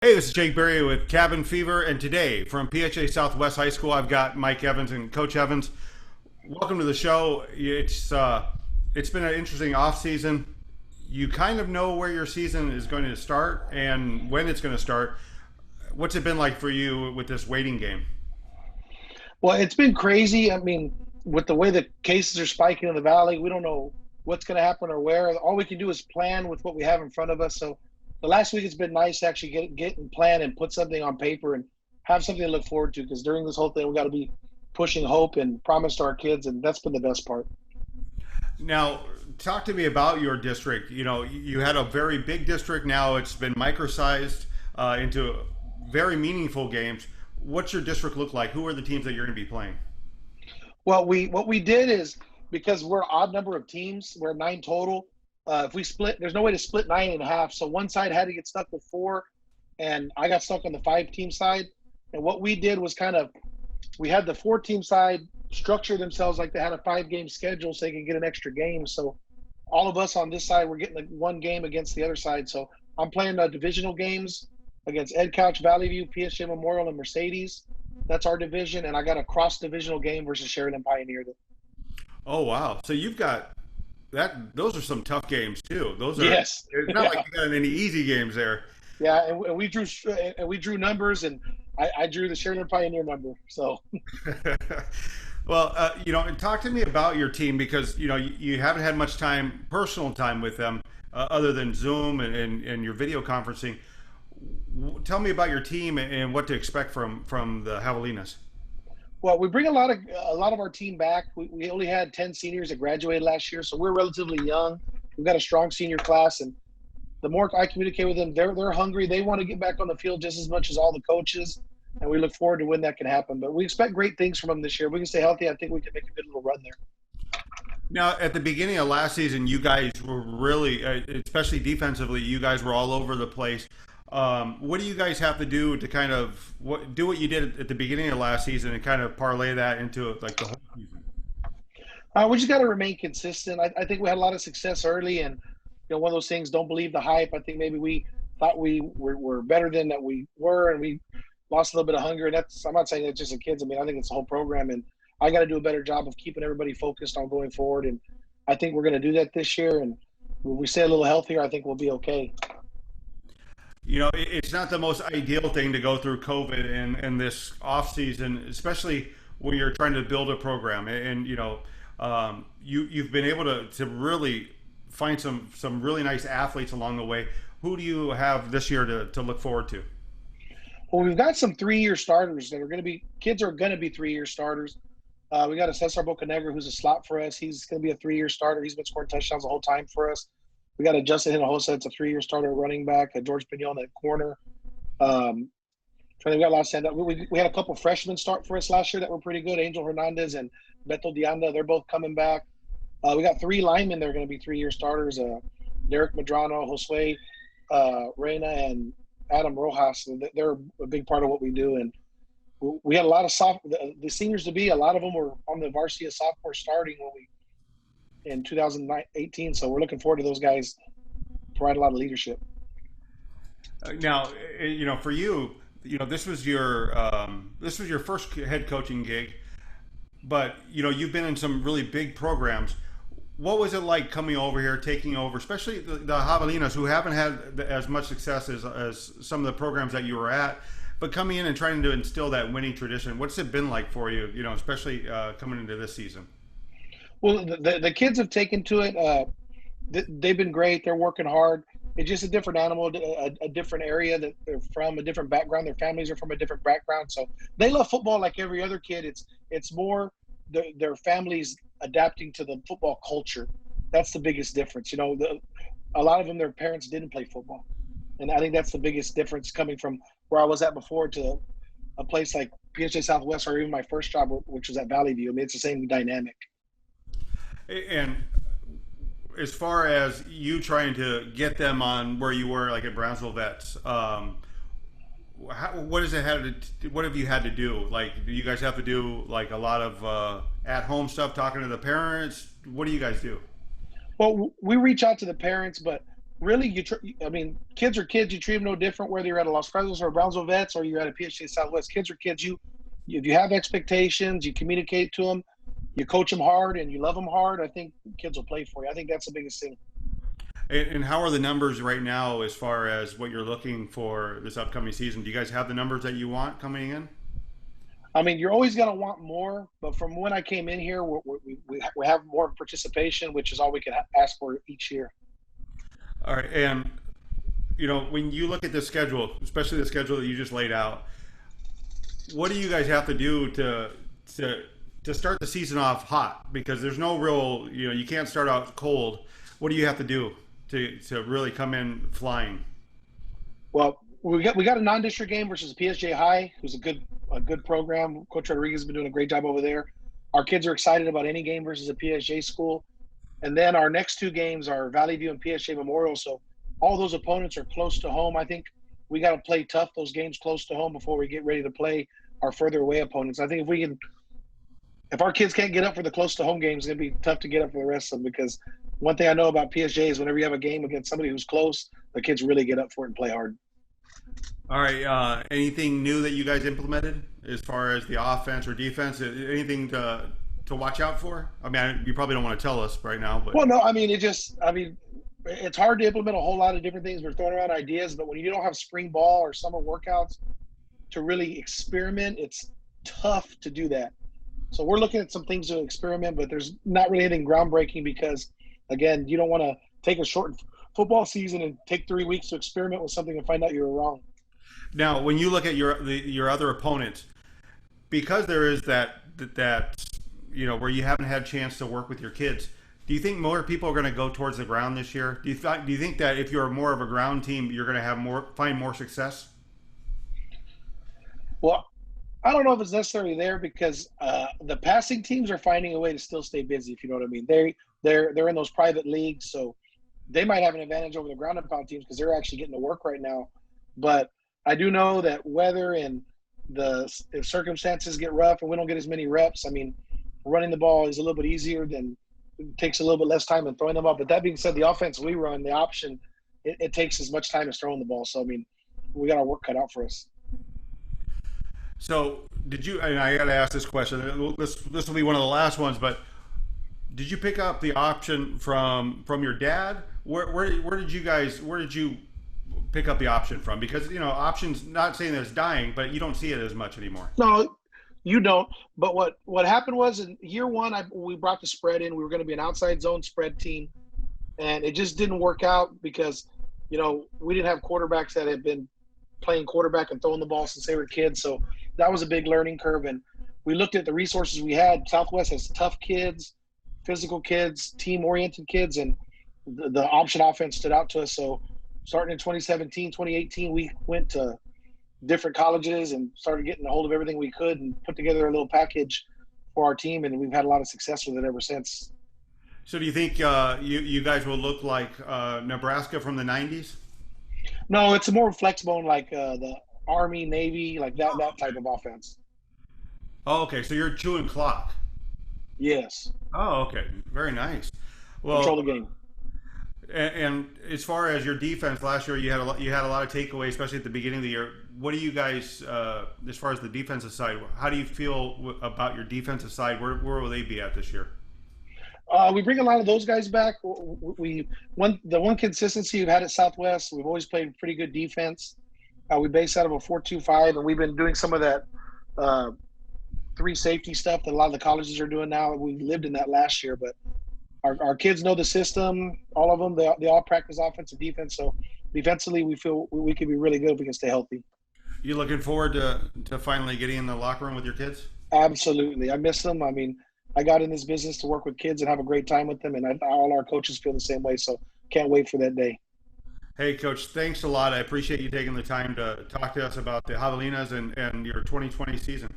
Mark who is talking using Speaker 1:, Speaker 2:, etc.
Speaker 1: Hey, this is Jake Berry with Cabin Fever, and today from PSJA Southwest High School, I've got Mike Evans and Coach Evans. Welcome to the show. It's been an interesting off season. You kind of know where your season is going to start and when it's going to start. What's it been like for you with this waiting game?
Speaker 2: Well, it's been crazy. I mean, with the way the cases are spiking in the valley, we don't know what's going to happen or where. All we can do is plan with what we have in front of us. So the last week it's been nice to actually get and plan and put something on paper and have something to look forward to. Because during this whole thing, we got to be pushing hope and promise to our kids, and that's been the best part.
Speaker 1: Now, talk to me about your district. You know, you had a very big district. Now it's been microsized into very meaningful games. What's your district look like? Who are the teams that you're going to be playing?
Speaker 2: Well, we what we did is because we're odd number of teams, we're nine total. If we split, there's no way to split nine and a half. So one side had to get stuck with four, and I got stuck on the five-team side. And what we did was we had the four-team side structure themselves like they had a five-game schedule so they could get an extra game. So all of us on this side were getting one game against the other side. So I'm playing divisional games against Ed Couch, Valley View, PSJ Memorial, and Mercedes. That's our division, and I got a cross-divisional game versus Sheridan Pioneer.
Speaker 1: Oh wow! So you've got that. Those are some tough games too. Those are.
Speaker 2: Yes,
Speaker 1: It's not
Speaker 2: yeah,
Speaker 1: like you got any easy games there.
Speaker 2: yeah, and we drew numbers, and I drew the Sheridan Pioneer number. So
Speaker 1: Well, and talk to me about your team because you haven't had much time, personal time with them, other than Zoom and your video conferencing. Tell me about your team and what to expect from the Javelinas.
Speaker 2: well, we bring a lot of our team back. We only had 10 seniors that graduated last year, so we're relatively young. We've got a strong senior class, and the more I communicate with them, they're hungry. They want to get back on the field just as much as all the coaches, and we look forward to when that can happen. But we expect great things from them this year. If we can stay healthy, I think we can make a good little run there.
Speaker 1: Now, at the beginning of last season, you guys were really, especially defensively, you guys were all over the place. What do you guys have to do to kind of do what you did at the beginning of last season and kind of parlay that into like the whole season?
Speaker 2: We just got to remain consistent. I think we had a lot of success early, and one of those things. Don't believe the hype. I think maybe we thought we were better than that we were, and we lost a little bit of hunger. And I'm not saying it's just the kids. I mean, I think it's the whole program, and I got to do a better job of keeping everybody focused on going forward. And I think we're going to do that this year. And when we stay a little healthier, I think we'll be okay.
Speaker 1: It's not the most ideal thing to go through COVID and this off season, especially when you're trying to build a program. You've been able to really find some really nice athletes along the way. Who do you have this year to look forward to?
Speaker 2: Well, we've got some 3-year starters that are going to be kids are going to be 3-year starters. We got a Cesar Bocanegra who's a slot for us. He's going to be a 3-year starter. He's been scoring touchdowns the whole time for us. We got a Justin Hinojosa. It's a 3-year starter at running back. A George Pignon at corner. We got a lot of stand up. We had a couple freshmen start for us last year that were pretty good. Angel Hernandez and Beto Dianda. They're both coming back. We got 3 linemen that are going to be 3-year starters. Derek Madrano, Josue Reyna, and Adam Rojas. They're a big part of what we do. And we had a lot of the seniors to be. A lot of them were on the varsity as sophomore starting in 2018. So we're looking forward to those guys provide a lot of leadership.
Speaker 1: Now, for you, this was your first head coaching gig, but you've been in some really big programs. What was it like coming over here, taking over, especially the Javelinas, who haven't had as much success as some of the programs that you were at, but coming in and trying to instill that winning tradition? What's it been like for you, especially coming into this season?
Speaker 2: Well, the kids have taken to it. They've been great. They're working hard. It's just a different animal, a different area that they're from, a different background. Their families are from a different background, so they love football like every other kid. It's more their families adapting to the football culture. That's the biggest difference. A lot of them, their parents didn't play football, and I think that's the biggest difference coming from where I was at before to a place like PSJ Southwest or even my first job, which was at Valley View. I mean, it's the same dynamic.
Speaker 1: And as far as you trying to get them on where you were, like at Brownsville Vets, what have you had to do? Like, do you guys have to do like a lot of at-home stuff, talking to the parents? What do you guys do?
Speaker 2: Well, we reach out to the parents, but really, I mean, kids are kids. You treat them no different whether you're at a Los Fresnos or a Brownsville Vets or you're at a PSJA Southwest. Kids are kids. If you have expectations, you communicate to them, you coach them hard, and you love them hard. I think kids will play for you. I think that's the biggest thing.
Speaker 1: And how are the numbers right now as far as what you're looking for this upcoming season? Do you guys have the numbers that you want coming in?
Speaker 2: I mean, you're always going to want more, but from when I came in here, we have more participation, which is all we can ask for each year.
Speaker 1: All right, and when you look at the schedule, especially the schedule that you just laid out, what do you guys have to do to start the season off hot? Because there's no real, you can't start out cold. What do you have to do to really come in flying?
Speaker 2: Well, we got a non-district game versus PSJ High, who's a good program. Coach Rodriguez has been doing a great job over there. Our kids are excited about any game versus a PSJ school. And then our next two games are Valley View and PSJ Memorial. So all those opponents are close to home. I think we got to play tough those games close to home before we get ready to play our further away opponents. I think if our kids can't get up for the close to home games, it's going to be tough to get up for the rest of them, because one thing I know about PSJ is whenever you have a game against somebody who's close, the kids really get up for it and play hard.
Speaker 1: All right. Anything new that you guys implemented as far as the offense or defense? Anything to watch out for? I mean, you probably don't want to tell us right now, but
Speaker 2: well, no, I mean, it's hard to implement a whole lot of different things. We're throwing around ideas, but when you don't have spring ball or summer workouts to really experiment, it's tough to do that. So we're looking at some things to experiment, but there's not really anything groundbreaking because, again, you don't want to take a short football season and take 3 weeks to experiment with something and find out you were wrong.
Speaker 1: Now, when you look at your other opponents, because there is that where you haven't had a chance to work with your kids, do you think more people are going to go towards the ground this year? Do you think that if you're more of a ground team, you're going to find more success?
Speaker 2: Well, I don't know if it's necessarily there because the passing teams are finding a way to still stay busy, if you know what I mean. They're in those private leagues, so they might have an advantage over the ground and pound teams because they're actually getting to work right now. But I do know that weather and if circumstances get rough and we don't get as many reps, I mean, running the ball is a little bit easier than it takes a little bit less time than throwing the ball. But that being said, the offense we run, the option, it takes as much time as throwing the ball. So, I mean, we got our work cut out for us.
Speaker 1: So and I got to ask this question. This will be one of the last ones, but did you pick up the option from your dad? Where did you pick up the option from? Because, options, not saying that it's dying, but you don't see it as much anymore.
Speaker 2: No, you don't. But what happened was in year one, we brought the spread in. We were going to be an outside zone spread team, and it just didn't work out because, we didn't have quarterbacks that had been playing quarterback and throwing the ball since they were kids. So that was a big learning curve. And we looked at the resources we had. Southwest has tough kids, physical kids, team-oriented kids, and the option offense stood out to us. So starting in 2017, 2018, we went to different colleges and started getting a hold of everything we could and put together a little package for our team, and we've had a lot of success with it ever since.
Speaker 1: So do you think you guys will look like Nebraska from the 90s?
Speaker 2: No, it's more flexible, like the Army, Navy, like that type of offense.
Speaker 1: Oh, okay. So you're chewing clock.
Speaker 2: Yes.
Speaker 1: Oh, okay. Very nice. Well,
Speaker 2: control the game.
Speaker 1: And as far as your defense, last year you had a lot of takeaways, especially at the beginning of the year. What do you guys, as far as the defensive side, how do you feel about your defensive side? Where will they be at this year?
Speaker 2: We bring a lot of those guys back. The one consistency we've had at Southwest, we've always played pretty good defense. We base out of a 4-2-5, and we've been doing some of that 3 safety stuff that a lot of the colleges are doing now. We lived in that last year, but our kids know the system, all of them. They all practice offense and defense. So defensively, we feel we can be really good if we can stay healthy.
Speaker 1: You looking forward to finally getting in the locker room with your kids?
Speaker 2: Absolutely. I miss them. I mean, I got in this business to work with kids and have a great time with them, and all our coaches feel the same way. So can't wait for that day.
Speaker 1: Hey, Coach, thanks a lot. I appreciate you taking the time to talk to us about the Javelinas and your 2020 season.